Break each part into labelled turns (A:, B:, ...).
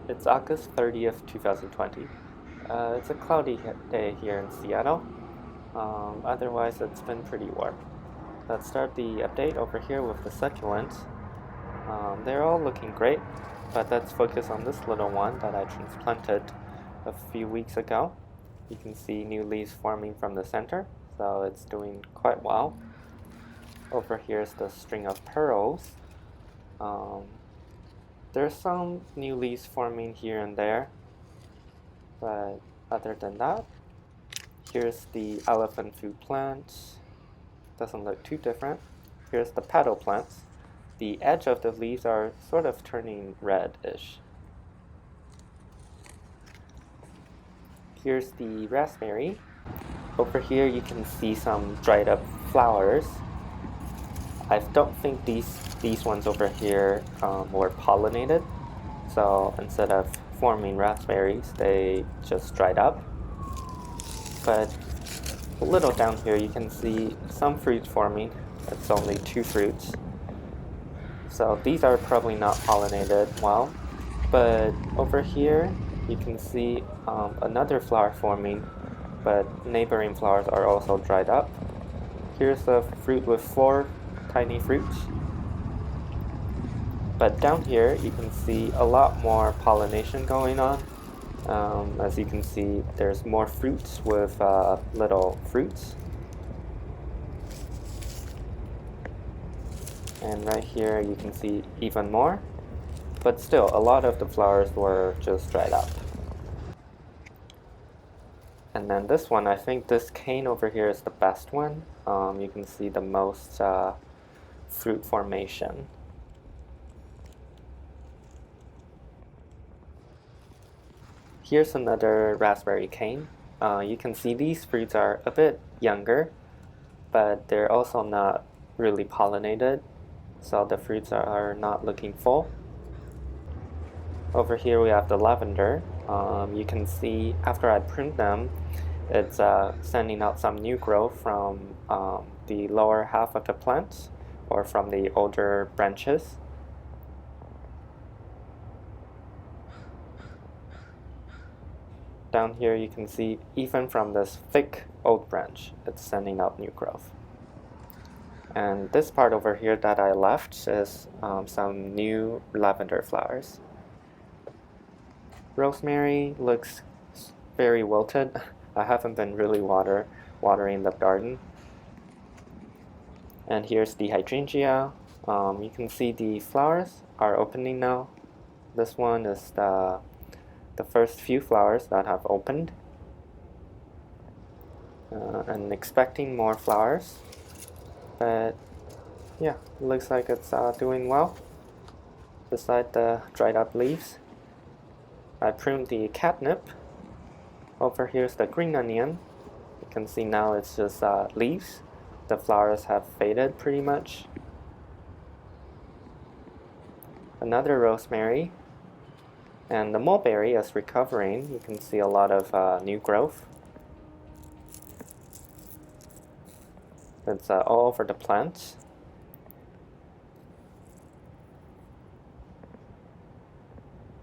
A: It's August 30th, 2020. It's a cloudy day here in Seattle. Otherwise, it's been pretty warm. Let's start the update over here with the succulents. They're all looking great, but let's focus on this little one that I transplanted a few weeks ago. You can see new leaves forming from the center, so it's doing quite well. Over here is the string of pearls. There's some new leaves forming here and there, but other than that, here's the elephant food plant. Doesn't look too different. Here's the petal plants. The edge of the leaves are sort of turning reddish. Here's the raspberry. Over here you can see some dried up flowers. I don't think these ones over here were pollinated, so instead of forming raspberries, they just dried up. But a little down here you can see some fruits forming. It's only 2 fruits. So these are probably not pollinated well. But over here you can see another flower forming, but neighboring flowers are also dried up. Here's a fruit with 4 tiny fruits. But down here you can see a lot more pollination going on. As you can see, there's more fruits with little fruits. And right here you can see even more. But still, a lot of the flowers were just dried up. And then this one, I think this cane over here is the best one. You can see the most fruit formation. Here's another raspberry cane. You can see these fruits are a bit younger, but they're also not really pollinated, so the fruits are not looking full. Over here we have the lavender. You can see after I pruned them, it's sending out some new growth from the lower half of the plant, or from the older branches. Down here you can see even from this thick old branch, it's sending out new growth. And this part over here that I left is some new lavender flowers. Rosemary looks very wilted. I haven't been really watering the garden. And here's the hydrangea. You can see the flowers are opening now. This one is the first few flowers that have opened. And expecting more flowers. But yeah, looks like it's doing well. Beside the dried up leaves. I pruned the catnip. Over here's the green onion. You can see now it's just leaves. The flowers have faded pretty much. Another rosemary. And the mulberry is recovering. You can see a lot of new growth. It's all over the plant.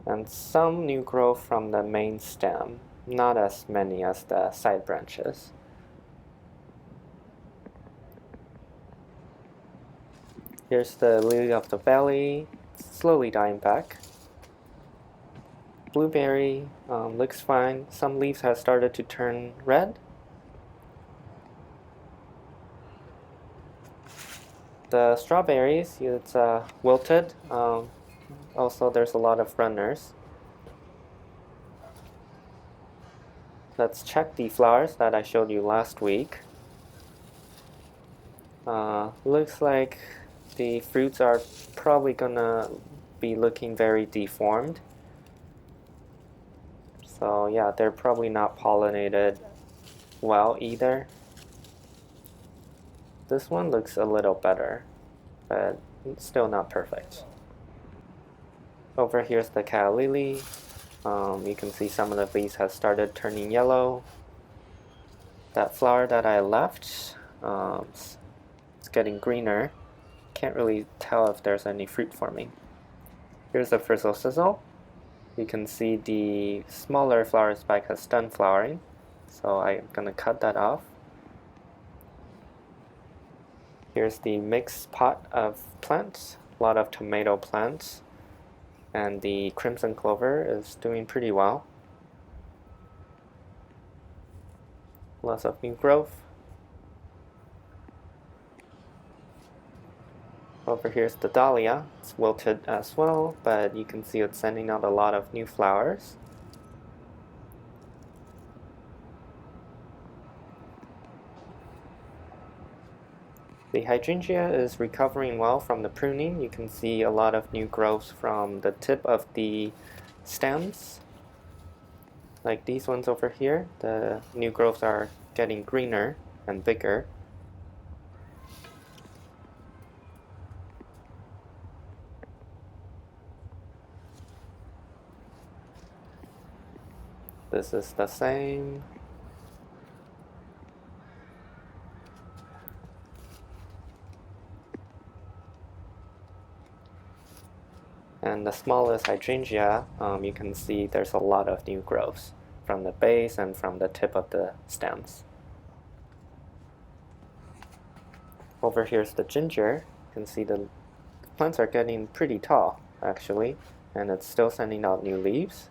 A: And some new growth from the main stem, not as many as the side branches. Here's the lily of the valley, slowly dying back. Blueberry looks fine. Some leaves have started to turn red. The strawberries, it's wilted. Also, there's a lot of runners. Let's check the flowers that I showed you last week. Looks like the fruits are probably gonna be looking very deformed. So yeah, they're probably not pollinated well either. This one looks a little better, but still not perfect. Over here's the calla lily. You can see some of the leaves have started turning yellow. That flower that I left, it's getting greener. Can't really tell if there's any fruit forming. Here's the frizzle sizzle. you can see the smaller flower spike has done flowering, so I'm gonna cut that off. Here's the mixed pot of plants, a lot of tomato plants, and the crimson clover is doing pretty well. Lots of new growth. Over here's the dahlia. It's wilted as well, but you can see it's sending out a lot of new flowers. The hydrangea is recovering well from the pruning. You can see a lot of new growths from the tip of the stems. Like these ones over here, the new growths are getting greener and bigger. This is the same. And the smallest hydrangea, you can see there's a lot of new growths from the base and from the tip of the stems. Over here's the ginger. You can see the plants are getting pretty tall, actually, and it's still sending out new leaves.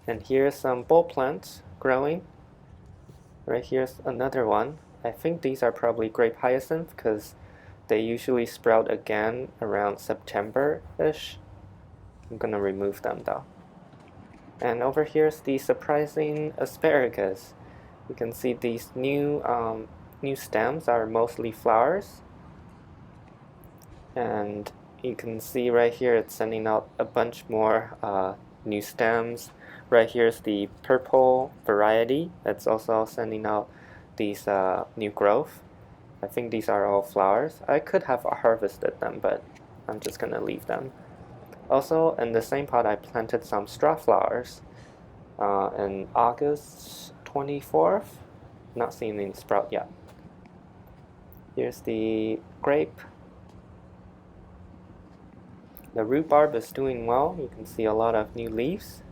A: And here's some bulb plants growing. Right here's another one. I think these are probably grape hyacinth because they usually sprout again around September-ish. I'm gonna remove them though. And over here's the surprising asparagus. You can see these new stems are mostly flowers. And you can see right here it's sending out a bunch more new stems. Right here's the purple variety that's also sending out these new growth. I think these are all flowers. I could have harvested them, but I'm just gonna leave them. Also, in the same pot, I planted some straw flowers in August 24th. Not seeing any sprout yet. Here's the grape. The rhubarb is doing well. You can see a lot of new leaves.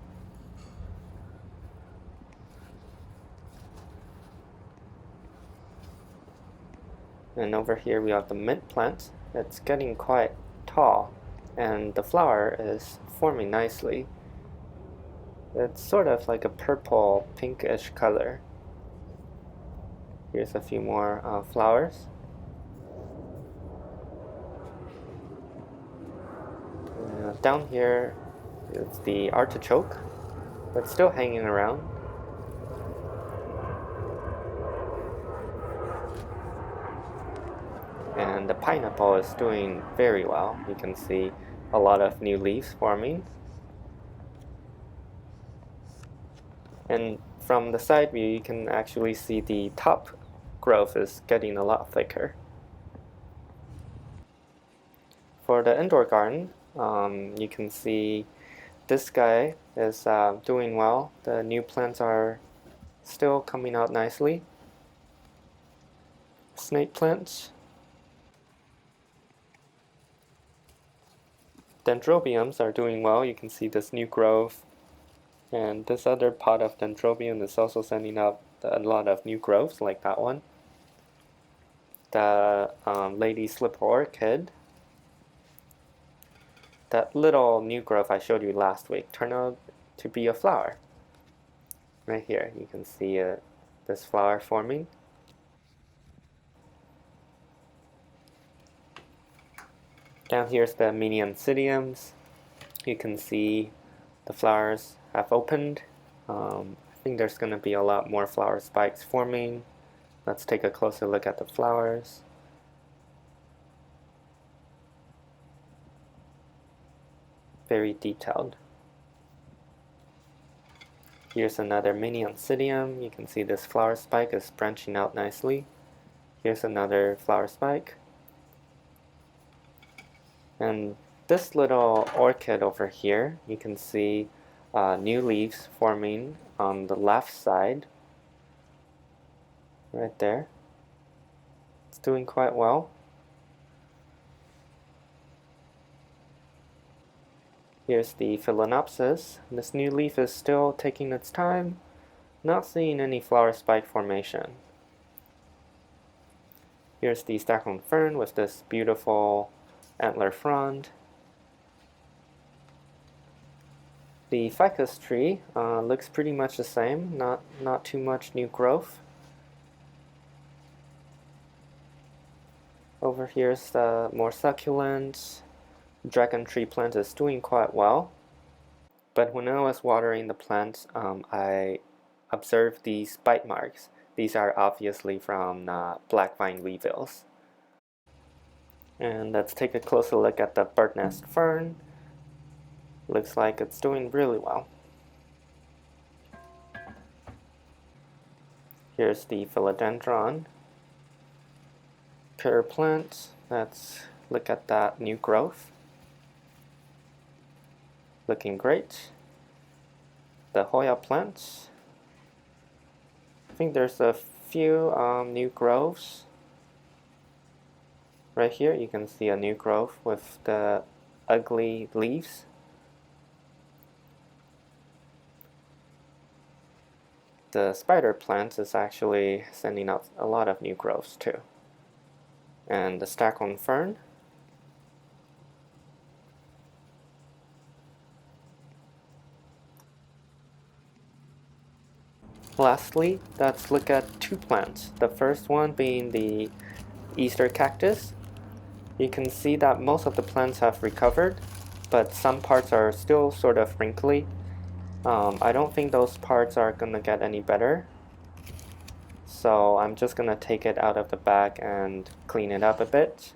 A: And over here we have the mint plant. It's getting quite tall and the flower is forming nicely. It's sort of like a purple pinkish color. Here's a few more flowers. Down here is the artichoke. It's still hanging around. And the pineapple is doing very well. You can see a lot of new leaves forming. And from the side view, you can actually see the top growth is getting a lot thicker. For the indoor garden, you can see this guy is doing well. The new plants are still coming out nicely. Snake plants. Dendrobiums are doing well. You can see this new growth. And this other pot of dendrobium is also sending out a lot of new growths, like that one. The lady slipper orchid. That little new growth I showed you last week turned out to be a flower. Right here, you can see this flower forming. Down here's the mini oncidiums. You can see the flowers have opened. I think there's going to be a lot more flower spikes forming. Let's take a closer look at the flowers. Very detailed. Here's another mini oncidium. You can see this flower spike is branching out nicely. Here's another flower spike. And this little orchid over here, you can see new leaves forming on the left side. Right there. It's doing quite well. Here's the Phalaenopsis. This new leaf is still taking its time, not seeing any flower spike formation. Here's the staghorn fern with this beautiful antler frond. The ficus tree looks pretty much the same, not too much new growth. Over here's the more succulent dragon tree plant is doing quite well. But when I was watering the plants, I observed these bite marks. These are obviously from black vine weevils. And let's take a closer look at the bird nest fern. Looks like it's doing really well. Here's the philodendron pear plant. Let's look at that new growth. Looking great. The Hoya plants. I think there's a few new growths. Right here you can see a new growth with the ugly leaves. The spider plant is actually sending out a lot of new growths too. And the staghorn fern. Lastly, let's look at two plants. The first one being the Easter cactus. You can see that most of the plants have recovered, but some parts are still sort of wrinkly. I don't think those parts are gonna get any better. So I'm just gonna take it out of the bag and clean it up a bit.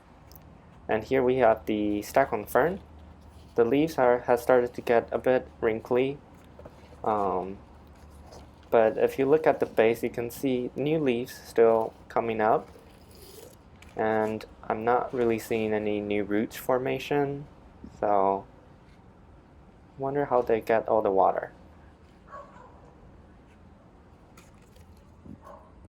A: And here we have the staghorn fern. The leaves has started to get a bit wrinkly. But if you look at the base, you can see new leaves still coming out. And I'm not really seeing any new roots formation. So wonder how they get all the water.